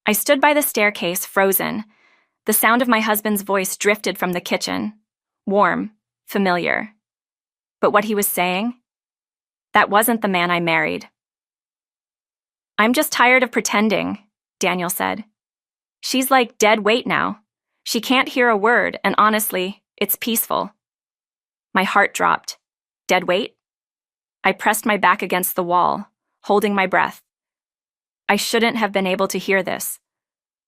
I stood by the staircase, frozen. The sound of my husband's voice drifted from the kitchen. Warm, familiar. But what he was saying? That wasn't the man I married. "I'm just tired of pretending," Daniel said. "She's like dead weight now. She can't hear a word, and honestly, it's peaceful." My heart dropped. Dead weight? I pressed my back against the wall, holding my breath. I shouldn't have been able to hear this.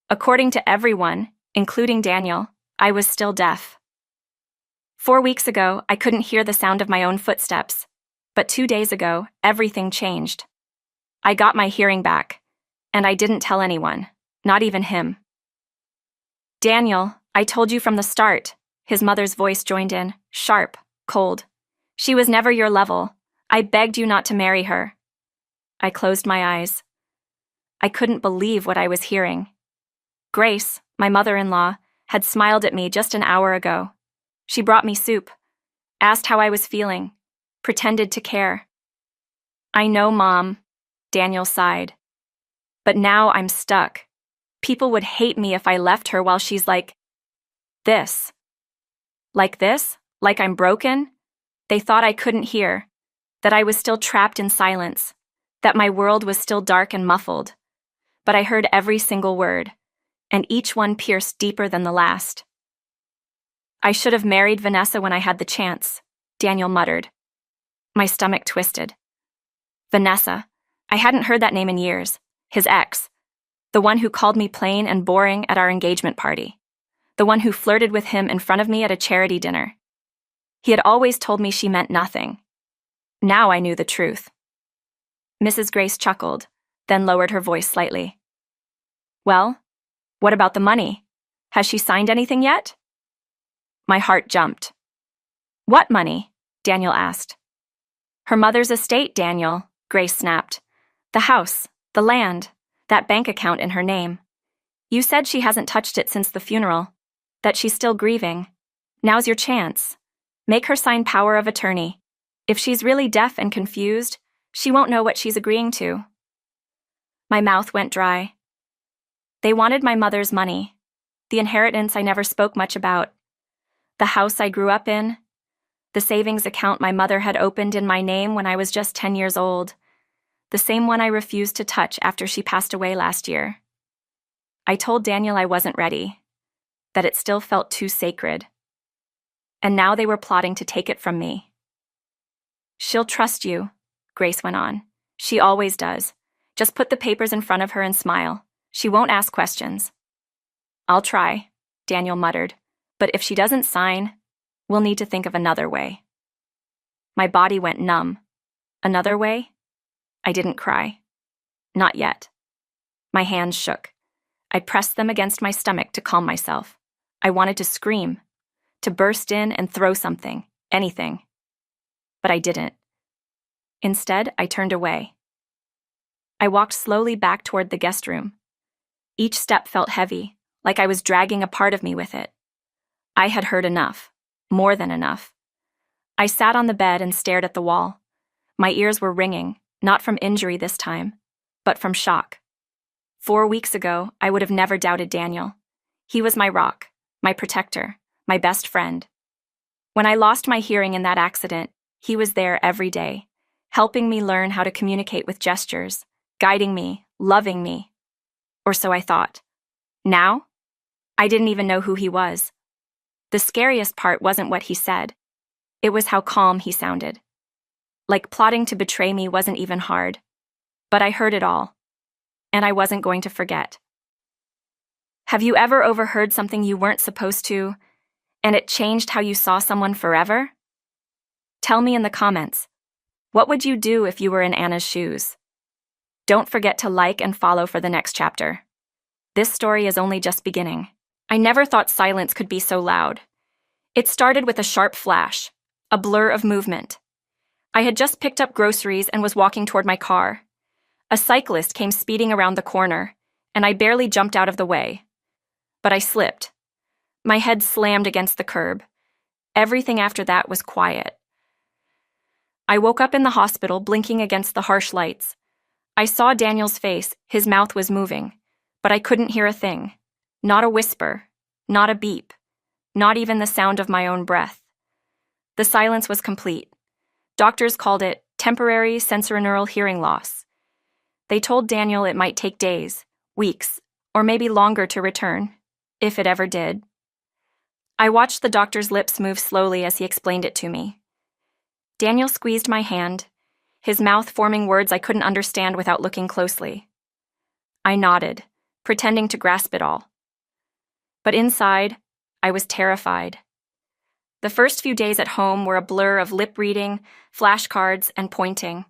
According to everyone, including Daniel, I was still deaf. 4 weeks ago, I couldn't hear the sound of my own footsteps, but 2 days ago, everything changed. I got my hearing back, and I didn't tell anyone, not even him. "Daniel, I told you from the start," his mother's voice joined in, sharp, cold. "She was never your level. I begged you not to marry her." I closed my eyes. I couldn't believe what I was hearing. Grace, my mother-in-law, had smiled at me just an hour ago. She brought me soup, asked how I was feeling, pretended to care. "I know, Mom," Daniel sighed. "But now I'm stuck. People would hate me if I left her while she's like this. Like this? Like I'm broken? They thought I couldn't hear, that I was still trapped in silence, that my world was still dark and muffled. But I heard every single word, and each one pierced deeper than the last. "I should have married Vanessa when I had the chance," Daniel muttered. My stomach twisted. Vanessa. I hadn't heard that name in years. His ex. The one who called me plain and boring at our engagement party. The one who flirted with him in front of me at a charity dinner. He had always told me she meant nothing. Now I knew the truth. Mrs. Grace chuckled, then lowered her voice slightly. "Well, what about the money? Has she signed anything yet?" My heart jumped. "What money?" Daniel asked. "Her mother's estate, Daniel," Grace snapped. "The house, the land, that bank account in her name. You said she hasn't touched it since the funeral, that she's still grieving. Now's your chance. Make her sign power of attorney. If she's really deaf and confused, she won't know what she's agreeing to." My mouth went dry. They wanted my mother's money, the inheritance I never spoke much about, the house I grew up in, the savings account my mother had opened in my name when I was just 10 years old, the same one I refused to touch after she passed away last year. I told Daniel I wasn't ready, that it still felt too sacred. And now they were plotting to take it from me. "She'll trust you," Grace went on. "She always does. Just put the papers in front of her and smile. She won't ask questions." "I'll try," Daniel muttered. "But if she doesn't sign, we'll need to think of another way." My body went numb. Another way? I didn't cry. Not yet. My hands shook. I pressed them against my stomach to calm myself. I wanted to scream, to burst in and throw something, anything. But I didn't. Instead, I turned away. I walked slowly back toward the guest room. Each step felt heavy, like I was dragging a part of me with it. I had heard enough, more than enough. I sat on the bed and stared at the wall. My ears were ringing, not from injury this time, but from shock. 4 weeks ago, I would have never doubted Daniel. He was my rock, my protector, my best friend. When I lost my hearing in that accident, he was there every day, helping me learn how to communicate with gestures, guiding me, loving me. Or so I thought. Now? I didn't even know who he was. The scariest part wasn't what he said. It was how calm he sounded. Like plotting to betray me wasn't even hard. But I heard it all. And I wasn't going to forget. Have you ever overheard something you weren't supposed to, and it changed how you saw someone forever? Tell me in the comments. What would you do if you were in Anna's shoes? Don't forget to like and follow for the next chapter. This story is only just beginning. I never thought silence could be so loud. It started with a sharp flash, a blur of movement. I had just picked up groceries and was walking toward my car. A cyclist came speeding around the corner, and I barely jumped out of the way. But I slipped. My head slammed against the curb. Everything after that was quiet. I woke up in the hospital, blinking against the harsh lights. I saw Daniel's face, his mouth was moving, but I couldn't hear a thing. Not a whisper, not a beep, not even the sound of my own breath. The silence was complete. Doctors called it temporary sensorineural hearing loss. They told Daniel it might take days, weeks, or maybe longer to return, if it ever did. I watched the doctor's lips move slowly as he explained it to me. Daniel squeezed my hand, his mouth forming words I couldn't understand without looking closely. I nodded, pretending to grasp it all. But inside, I was terrified. The first few days at home were a blur of lip reading, flashcards, and pointing.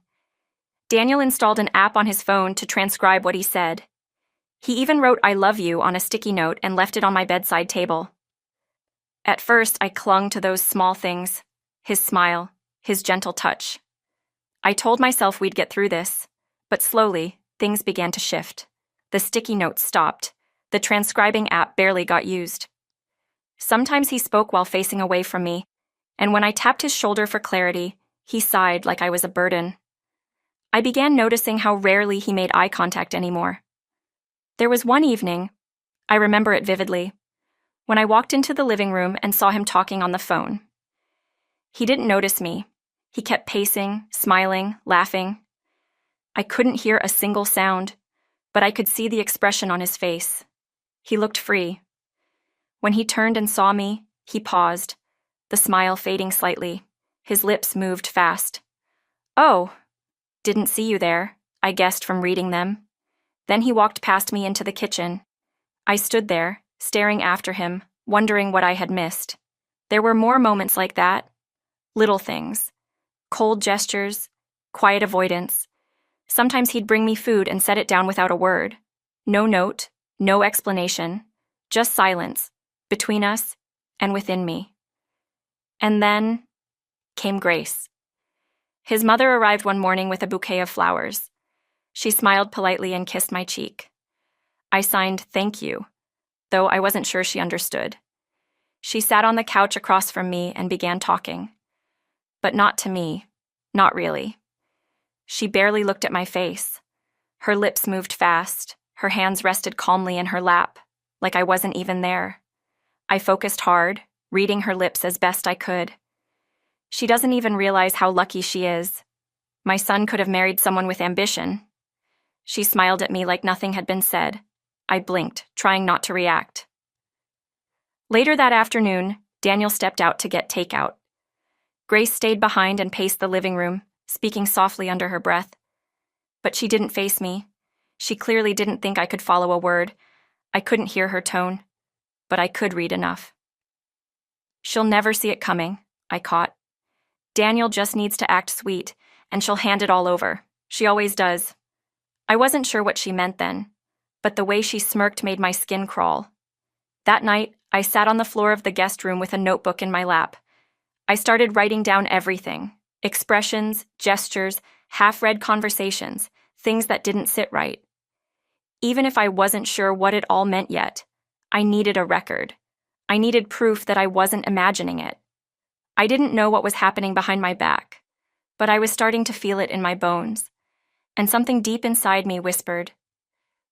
Daniel installed an app on his phone to transcribe what he said. He even wrote "I love you" on a sticky note and left it on my bedside table. At first, I clung to those small things, his smile, his gentle touch. I told myself we'd get through this, but slowly, things began to shift. The sticky notes stopped. The transcribing app barely got used. Sometimes he spoke while facing away from me, and when I tapped his shoulder for clarity, he sighed like I was a burden. I began noticing how rarely he made eye contact anymore. There was one evening, I remember it vividly, when I walked into the living room and saw him talking on the phone. He didn't notice me. He kept pacing, smiling, laughing. I couldn't hear a single sound, but I could see the expression on his face. He looked free. When he turned and saw me, he paused, the smile fading slightly. His lips moved fast. "Oh, didn't see you there," I guessed from reading them. Then he walked past me into the kitchen. I stood there, staring after him, wondering what I had missed. There were more moments like that. Little things. Cold gestures, quiet avoidance. Sometimes he'd bring me food and set it down without a word. No note, no explanation, just silence, between us and within me. And then came Grace. His mother arrived one morning with a bouquet of flowers. She smiled politely and kissed my cheek. I signed "thank you," though I wasn't sure she understood. She sat on the couch across from me and began talking. But not to me, not really. She barely looked at my face. Her lips moved fast, her hands rested calmly in her lap, like I wasn't even there. I focused hard, reading her lips as best I could. She doesn't even realize how lucky she is. My son could have married someone with ambition. She smiled at me like nothing had been said. I blinked, trying not to react. Later that afternoon, Daniel stepped out to get takeout. Grace stayed behind and paced the living room, speaking softly under her breath. But she didn't face me. She clearly didn't think I could follow a word. I couldn't hear her tone, but I could read enough. "She'll never see it coming," I caught. "Daniel just needs to act sweet, and she'll hand it all over. She always does." I wasn't sure what she meant then, but the way she smirked made my skin crawl. That night, I sat on the floor of the guest room with a notebook in my lap. I started writing down everything: expressions, gestures, half-read conversations, things that didn't sit right. Even if I wasn't sure what it all meant yet, I needed a record. I needed proof that I wasn't imagining it. I didn't know what was happening behind my back, but I was starting to feel it in my bones. And something deep inside me whispered,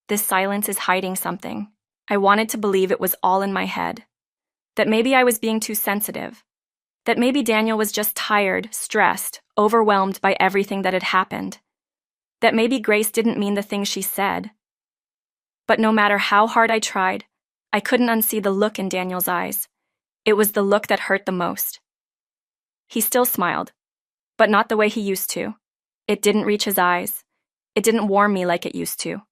"This silence is hiding something." I wanted to believe it was all in my head. That maybe I was being too sensitive. That maybe Daniel was just tired, stressed, overwhelmed by everything that had happened. That maybe Grace didn't mean the things she said. But no matter how hard I tried, I couldn't unsee the look in Daniel's eyes. It was the look that hurt the most. He still smiled, but not the way he used to. It didn't reach his eyes. It didn't warm me like it used to.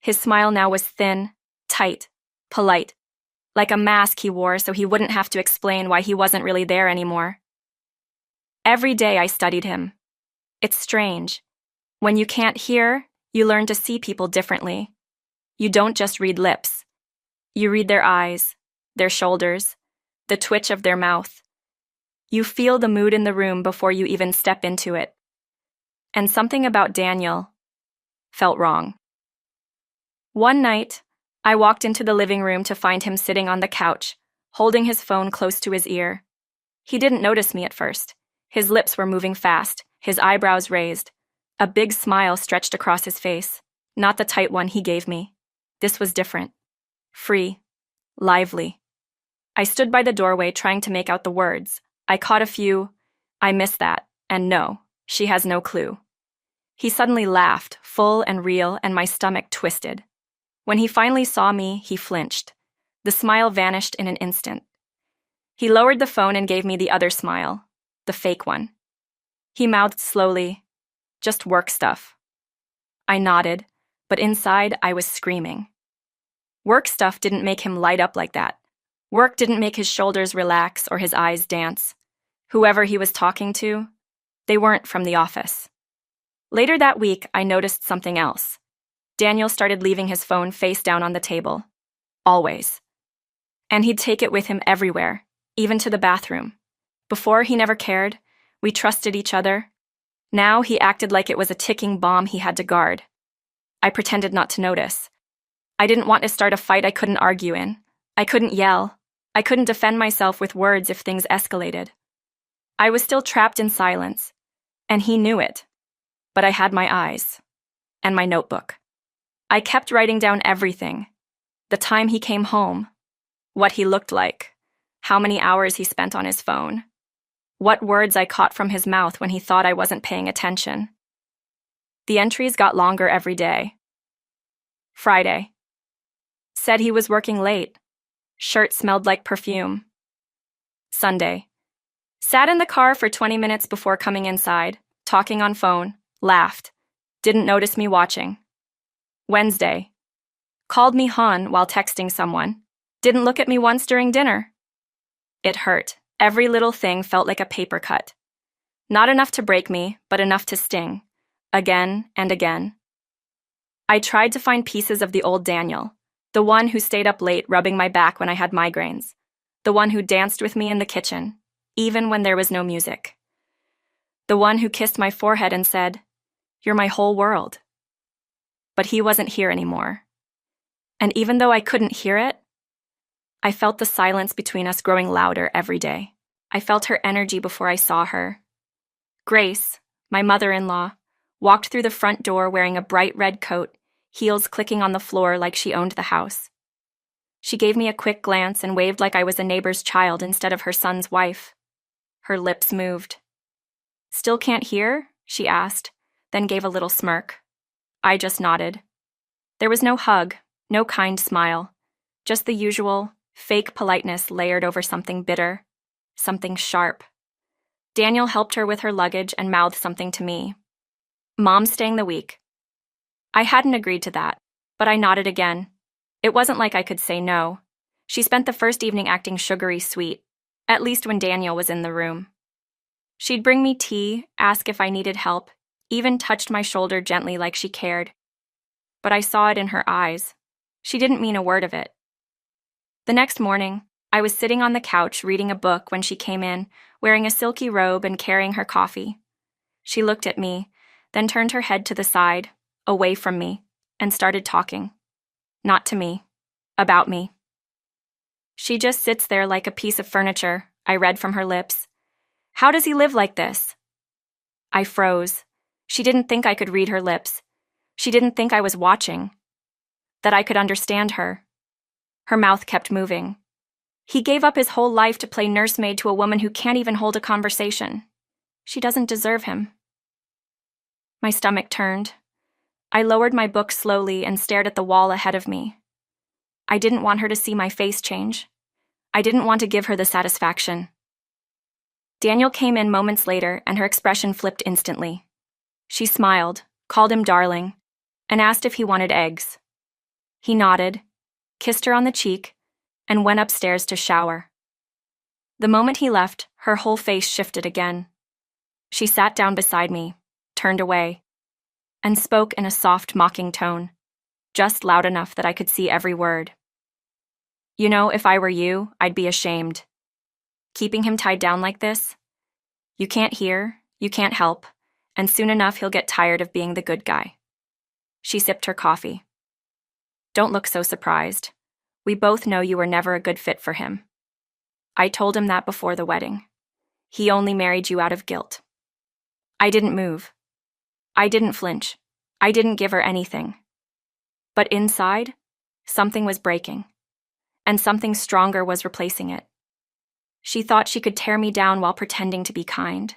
His smile now was thin, tight, polite, like a mask he wore so he wouldn't have to explain why he wasn't really there anymore. Every day I studied him. It's strange. When you can't hear, you learn to see people differently. You don't just read lips. You read their eyes, their shoulders, the twitch of their mouth. You feel the mood in the room before you even step into it. And something about Daniel felt wrong. One night, I walked into the living room to find him sitting on the couch, holding his phone close to his ear. He didn't notice me at first. His lips were moving fast, his eyebrows raised. A big smile stretched across his face, not the tight one he gave me. This was different. Free. Lively. I stood by the doorway trying to make out the words. I caught a few, "I miss that," and "No, she has no clue." He suddenly laughed, full and real, and my stomach twisted. When he finally saw me, he flinched. The smile vanished in an instant. He lowered the phone and gave me the other smile, the fake one. He mouthed slowly, "Just work stuff." I nodded, but inside I was screaming. Work stuff didn't make him light up like that. Work didn't make his shoulders relax or his eyes dance. Whoever he was talking to, they weren't from the office. Later that week, I noticed something else. Daniel started leaving his phone face down on the table. Always. And he'd take it with him everywhere, even to the bathroom. Before, he never cared. We trusted each other. Now, he acted like it was a ticking bomb he had to guard. I pretended not to notice. I didn't want to start a fight I couldn't argue in. I couldn't yell. I couldn't defend myself with words if things escalated. I was still trapped in silence, and he knew it. But I had my eyes, and my notebook. I kept writing down everything. The time he came home, what he looked like, how many hours he spent on his phone, what words I caught from his mouth when he thought I wasn't paying attention. The entries got longer every day. Friday. Said he was working late. Shirt smelled like perfume. Sunday. Sat in the car for 20 minutes before coming inside, talking on phone, laughed. Didn't notice me watching. Wednesday. Called me hon while texting someone. Didn't look at me once during dinner. It hurt. Every little thing felt like a paper cut. Not enough to break me, but enough to sting. Again and again. I tried to find pieces of the old Daniel, the one who stayed up late rubbing my back when I had migraines, the one who danced with me in the kitchen, even when there was no music, the one who kissed my forehead and said, "You're my whole world." But he wasn't here anymore. And even though I couldn't hear it, I felt the silence between us growing louder every day. I felt her energy before I saw her. Grace, my mother-in-law, walked through the front door wearing a bright red coat, heels clicking on the floor like she owned the house. She gave me a quick glance and waved like I was a neighbor's child instead of her son's wife. Her lips moved. "Still can't hear?" she asked, then gave a little smirk. I just nodded. There was no hug, no kind smile, just the usual, fake politeness layered over something bitter, something sharp. Daniel helped her with her luggage and mouthed something to me. "Mom's staying the week." I hadn't agreed to that, but I nodded again. It wasn't like I could say no. She spent the first evening acting sugary sweet, at least when Daniel was in the room. She'd bring me tea, ask if I needed help, even touched my shoulder gently like she cared. But I saw it in her eyes. She didn't mean a word of it. The next morning, I was sitting on the couch reading a book when she came in, wearing a silky robe and carrying her coffee. She looked at me, then turned her head to the side, away from me, and started talking. Not to me. About me. "She just sits there like a piece of furniture," I read from her lips. "How does he live like this?" I froze. She didn't think I could read her lips. She didn't think I was watching. That I could understand her. Her mouth kept moving. "He gave up his whole life to play nursemaid to a woman who can't even hold a conversation. She doesn't deserve him." My stomach turned. I lowered my book slowly and stared at the wall ahead of me. I didn't want her to see my face change. I didn't want to give her the satisfaction. Daniel came in moments later, and her expression flipped instantly. She smiled, called him darling, and asked if he wanted eggs. He nodded, kissed her on the cheek, and went upstairs to shower. The moment he left, her whole face shifted again. She sat down beside me, turned away, and spoke in a soft, mocking tone, just loud enough that I could see every word. "You know, if I were you, I'd be ashamed. Keeping him tied down like this? You can't hear, you can't help, and soon enough he'll get tired of being the good guy." She sipped her coffee. "Don't look so surprised. We both know you were never a good fit for him. I told him that before the wedding. He only married you out of guilt." I didn't move. I didn't flinch. I didn't give her anything. But inside, Something was breaking, and something stronger was replacing it. She thought she could tear me down while pretending to be kind.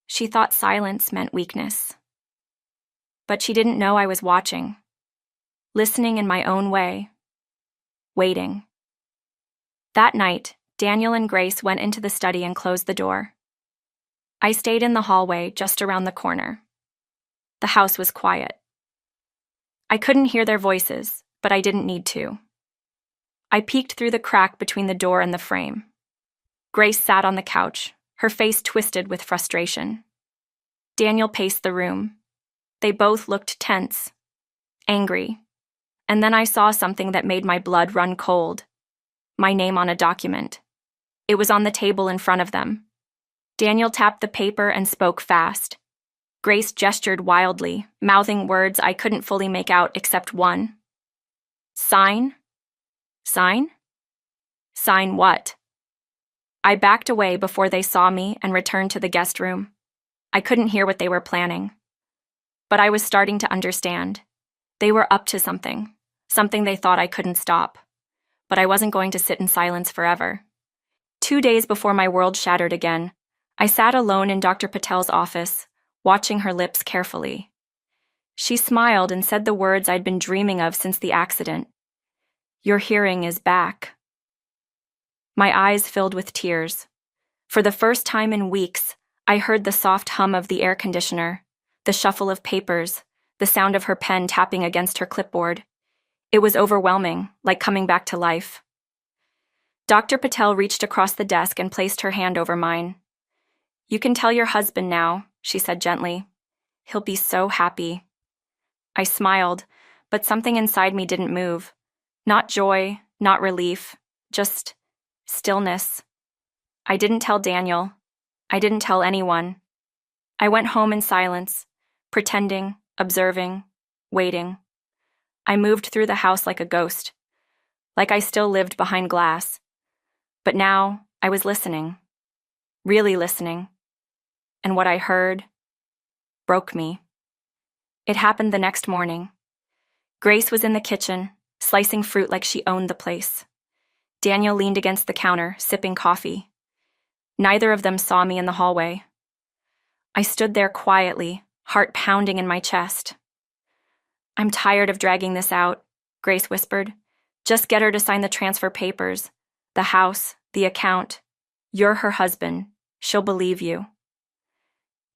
She thought silence meant weakness. But she didn't know I was watching, listening in my own way, waiting. That night, Daniel and Grace went into the study and closed the door. I stayed in the hallway just around the corner. The house was quiet. I couldn't hear their voices, but I didn't need to. I peeked through the crack between the door and the frame. Grace sat on the couch, her face twisted with frustration. Daniel paced the room. They both looked tense, angry. And then I saw something that made my blood run cold. My name on a document. It was on the table in front of them. Daniel tapped the paper and spoke fast. Grace gestured wildly, mouthing words I couldn't fully make out except one. Sign? Sign? Sign what? I backed away before they saw me and returned to the guest room. I couldn't hear what they were planning. But I was starting to understand. They were up to something they thought I couldn't stop. But I wasn't going to sit in silence forever. 2 days before my world shattered again, I sat alone in Dr. Patel's office, watching her lips carefully. She smiled and said the words I'd been dreaming of since the accident. Your hearing is back. My eyes filled with tears. For the first time in weeks, I heard the soft hum of the air conditioner, the shuffle of papers, the sound of her pen tapping against her clipboard. It was overwhelming, like coming back to life. Dr. Patel reached across the desk and placed her hand over mine. You can tell your husband now, she said gently. He'll be so happy. I smiled, but something inside me didn't move. Not joy, not relief, just stillness. I didn't tell Daniel. I didn't tell anyone. I went home in silence, pretending, observing, waiting. I moved through the house like a ghost, like I still lived behind glass. But now I was listening, really listening. And what I heard broke me. It happened the next morning. Grace was in the kitchen, slicing fruit like she owned the place. Daniel leaned against the counter, sipping coffee. Neither of them saw me in the hallway. I stood there quietly, heart pounding in my chest. I'm tired of dragging this out, Grace whispered. Just get her to sign the transfer papers. The house, the account. You're her husband. She'll believe you.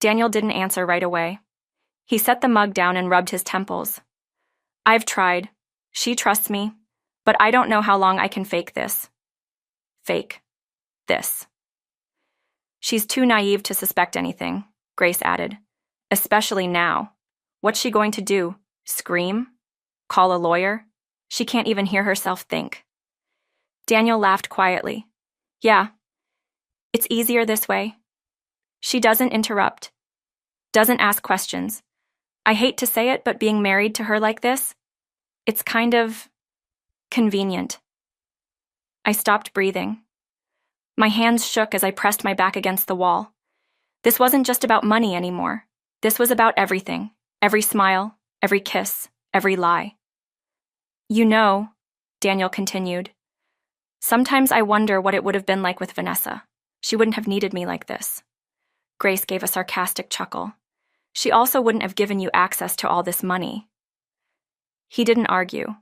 Daniel didn't answer right away. He set the mug down and rubbed his temples. I've tried. She trusts me, but I don't know how long I can fake this. Fake this. She's too naive to suspect anything, Grace added. Especially now. What's she going to do? Scream? Call a lawyer? She can't even hear herself think. Daniel laughed quietly. Yeah, it's easier this way. She doesn't interrupt, doesn't ask questions. I hate to say it, but being married to her like this, it's kind of convenient. I stopped breathing. My hands shook as I pressed my back against the wall. This wasn't just about money anymore. This was about everything. Every smile, every kiss, every lie. You know, Daniel continued, sometimes I wonder what it would have been like with Vanessa. She wouldn't have needed me like this. Grace gave a sarcastic chuckle. She also wouldn't have given you access to all this money. He didn't argue.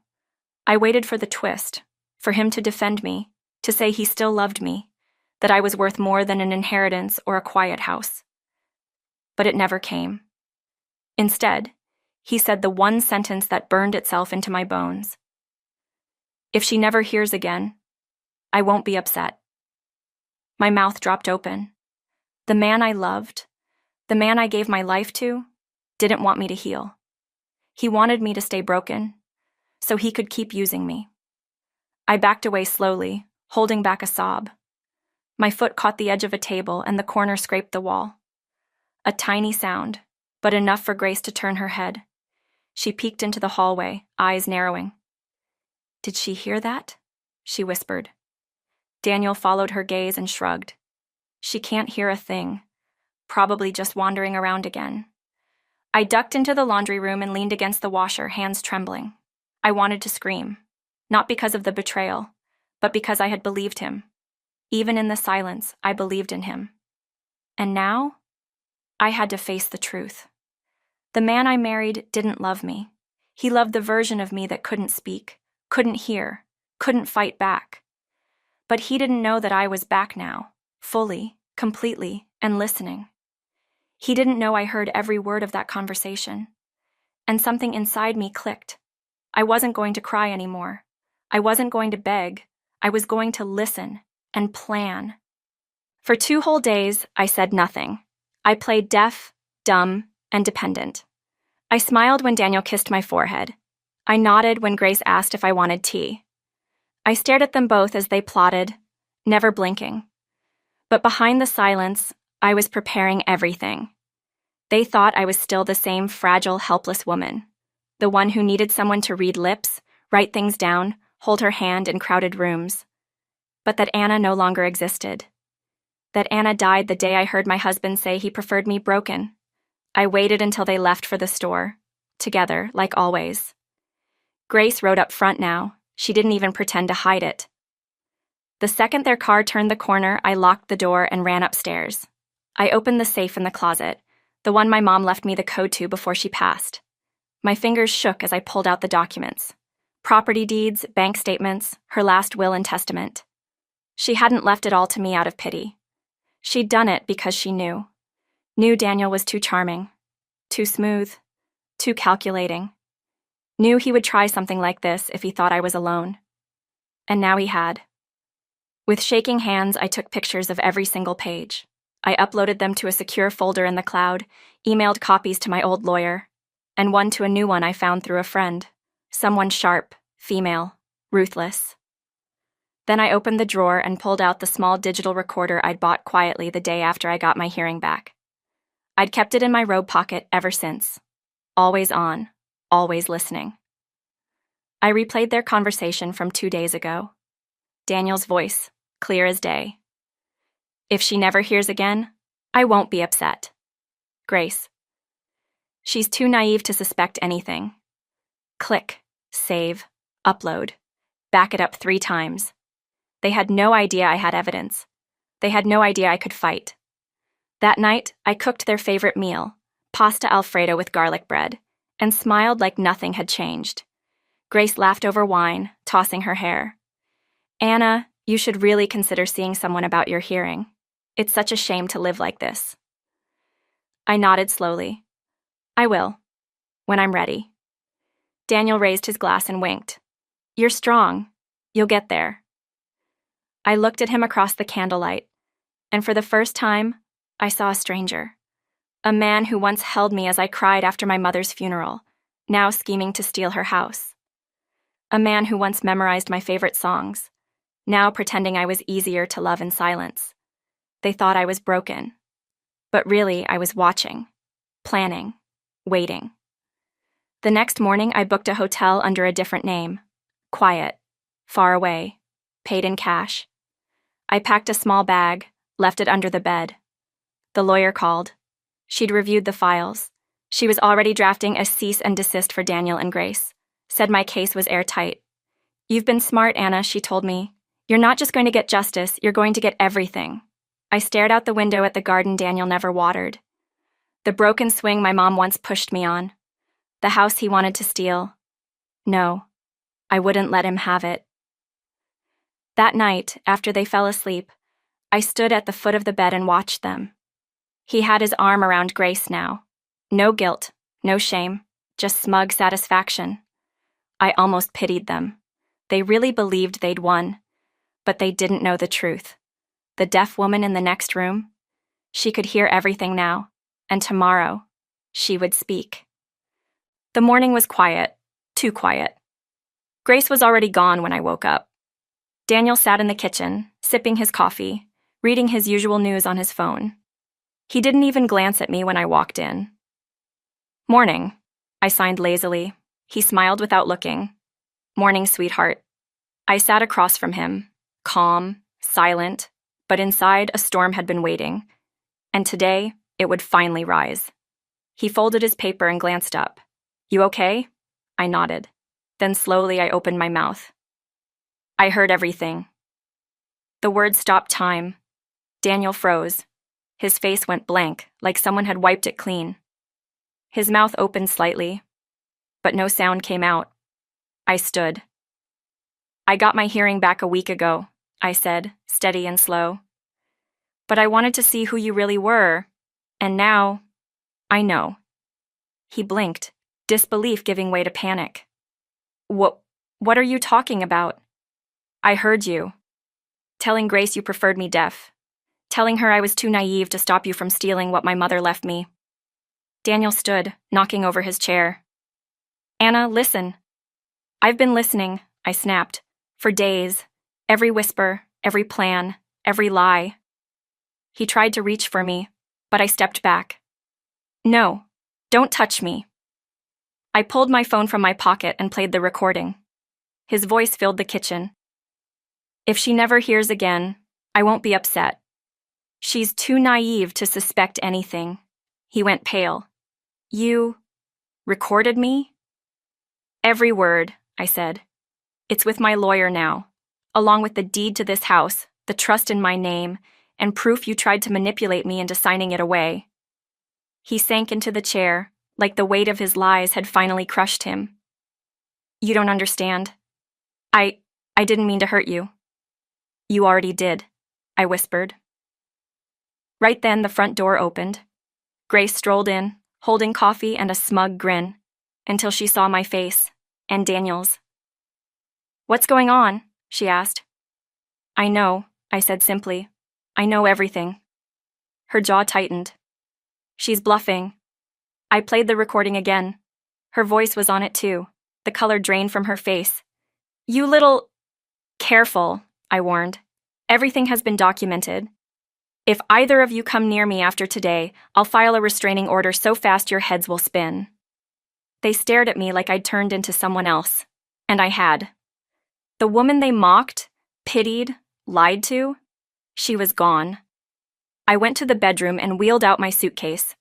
I waited for the twist, for him to defend me, to say he still loved me, that I was worth more than an inheritance or a quiet house. But it never came. Instead, he said the one sentence that burned itself into my bones. If she never hears again, I won't be upset. My mouth dropped open. The man I loved, the man I gave my life to, didn't want me to heal. He wanted me to stay broken, so he could keep using me. I backed away slowly, holding back a sob. My foot caught the edge of a table and the corner scraped the wall. A tiny sound, but enough for Grace to turn her head. She peeked into the hallway, eyes narrowing. Did she hear that? She whispered. Daniel followed her gaze and shrugged. She can't hear a thing. Probably just wandering around again. I ducked into the laundry room and leaned against the washer, hands trembling. I wanted to scream. not because of the betrayal, but because I had believed him. Even in the silence, I believed in him. And now, I had to face the truth. The man I married didn't love me. He loved the version of me that couldn't speak, couldn't hear, couldn't fight back. But he didn't know that I was back now, fully, completely, and listening. He didn't know I heard every word of that conversation. And something inside me clicked. I wasn't going to cry anymore. I wasn't going to beg. I was going to listen and plan. For 2 whole days, I said nothing. I played deaf, dumb, and dependent. I smiled when Daniel kissed my forehead. I nodded when Grace asked if I wanted tea. I stared at them both as they plotted, never blinking. But behind the silence, I was preparing everything. They thought I was still the same fragile, helpless woman, the one who needed someone to read lips, write things down, hold her hand in crowded rooms. But that Anna no longer existed. That Anna died the day I heard my husband say he preferred me broken. I waited until they left for the store, together, like always. Grace rode up front now. She didn't even pretend to hide it. The second their car turned the corner, I locked the door and ran upstairs. I opened the safe in the closet, the one my mom left me the code to before she passed. My fingers shook as I pulled out the documents. Property deeds, bank statements, her last will and testament. She hadn't left it all to me out of pity. She'd done it because she knew. Knew Daniel was too charming, too smooth, too calculating. Knew he would try something like this if he thought I was alone. And now he had. With shaking hands, I took pictures of every single page. I uploaded them to a secure folder in the cloud, emailed copies to my old lawyer, and one to a new one I found through a friend. Someone sharp, female, ruthless. Then I opened the drawer and pulled out the small digital recorder I'd bought quietly the day after I got my hearing back. I'd kept it in my robe pocket ever since. Always on, always listening. I replayed their conversation from 2 days ago. Daniel's voice, clear as day. If she never hears again, I won't be upset. Grace. She's too naive to suspect anything. Click, save, upload. Back it up 3 times. They had no idea I had evidence. They had no idea I could fight. That night, I cooked their favorite meal, pasta Alfredo with garlic bread, and smiled like nothing had changed. Grace laughed over wine, tossing her hair. Anna, you should really consider seeing someone about your hearing. It's such a shame to live like this. I nodded slowly. I will, when I'm ready. Daniel raised his glass and winked. You're strong. You'll get there. I looked at him across the candlelight, and for the first time, I saw a stranger. A man who once held me as I cried after my mother's funeral, now scheming to steal her house. A man who once memorized my favorite songs, now pretending I was easier to love in silence. They thought I was broken. But really, I was watching, planning, waiting. The next morning, I booked a hotel under a different name. Quiet, far away, paid in cash. I packed a small bag, left it under the bed. The lawyer called. She'd reviewed the files. She was already drafting a cease and desist for Daniel and Grace. Said my case was airtight. You've been smart, Anna, she told me. You're not just going to get justice, you're going to get everything. I stared out the window at the garden Daniel never watered. The broken swing my mom once pushed me on. The house he wanted to steal. No, I wouldn't let him have it. That night, after they fell asleep, I stood at the foot of the bed and watched them. He had his arm around Grace now. No guilt, no shame, just smug satisfaction. I almost pitied them. They really believed they'd won, but they didn't know the truth. The deaf woman in the next room, she could hear everything now, and tomorrow, she would speak. The morning was quiet, too quiet. Grace was already gone when I woke up. Daniel sat in the kitchen, sipping his coffee, reading his usual news on his phone. He didn't even glance at me when I walked in. Morning, I signed lazily. He smiled without looking. Morning, sweetheart. I sat across from him, calm, silent, but inside a storm had been waiting, and today it would finally rise. He folded his paper and glanced up. You okay? I nodded. Then slowly I opened my mouth. I heard everything. The words stopped time. Daniel froze. His face went blank, like someone had wiped it clean. His mouth opened slightly, but no sound came out. I stood. I got my hearing back a week ago, I said, steady and slow. But I wanted to see who you really were, and now, I know. He blinked, disbelief giving way to panic. What are you talking about? I heard you. Telling Grace you preferred me deaf. Telling her I was too naive to stop you from stealing what my mother left me. Daniel stood, knocking over his chair. Anna, listen. I've been listening, I snapped, for days. Every whisper, every plan, every lie. He tried to reach for me, but I stepped back. No, don't touch me. I pulled my phone from my pocket and played the recording. His voice filled the kitchen. If she never hears again, I won't be upset. She's too naive to suspect anything. He went pale. You recorded me? Every word, I said. It's with my lawyer now, along with the deed to this house, the trust in my name, and proof you tried to manipulate me into signing it away. He sank into the chair, like the weight of his lies had finally crushed him. You don't understand. I didn't mean to hurt you. You already did, I whispered. Right then, the front door opened. Grace strolled in, holding coffee and a smug grin, until she saw my face, and Daniel's. What's going on? She asked. I know, I said simply. I know everything. Her jaw tightened. She's bluffing. I played the recording again. Her voice was on it too, the color drained from her face. You little... Careful, I warned. Everything has been documented. If either of you come near me after today, I'll file a restraining order so fast your heads will spin. They stared at me like I'd turned into someone else, and I had. The woman they mocked, pitied, lied to, she was gone. I went to the bedroom and wheeled out my suitcase.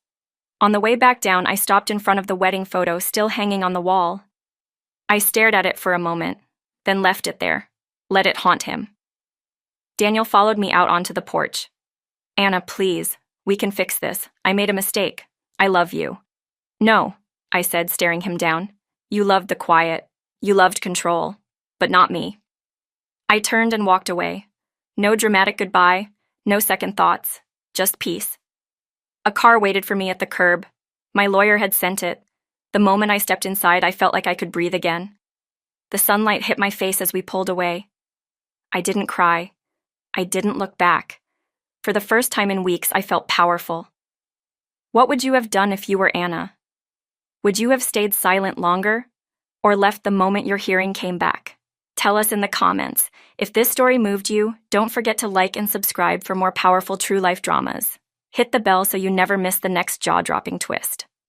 On the way back down, I stopped in front of the wedding photo still hanging on the wall. I stared at it for a moment, then left it there, let it haunt him. Daniel followed me out onto the porch. Anna, please, we can fix this. I made a mistake. I love you. No, I said, staring him down. You loved the quiet. You loved control. But not me. I turned and walked away. No dramatic goodbye, no second thoughts, just peace. A car waited for me at the curb. My lawyer had sent it. The moment I stepped inside, I felt like I could breathe again. The sunlight hit my face as we pulled away. I didn't cry. I didn't look back. For the first time in weeks, I felt powerful. What would you have done if you were Anna? Would you have stayed silent longer, or left the moment your hearing came back? Tell us in the comments. If this story moved you, don't forget to like and subscribe for more powerful true life dramas. Hit the bell so you never miss the next jaw-dropping twist.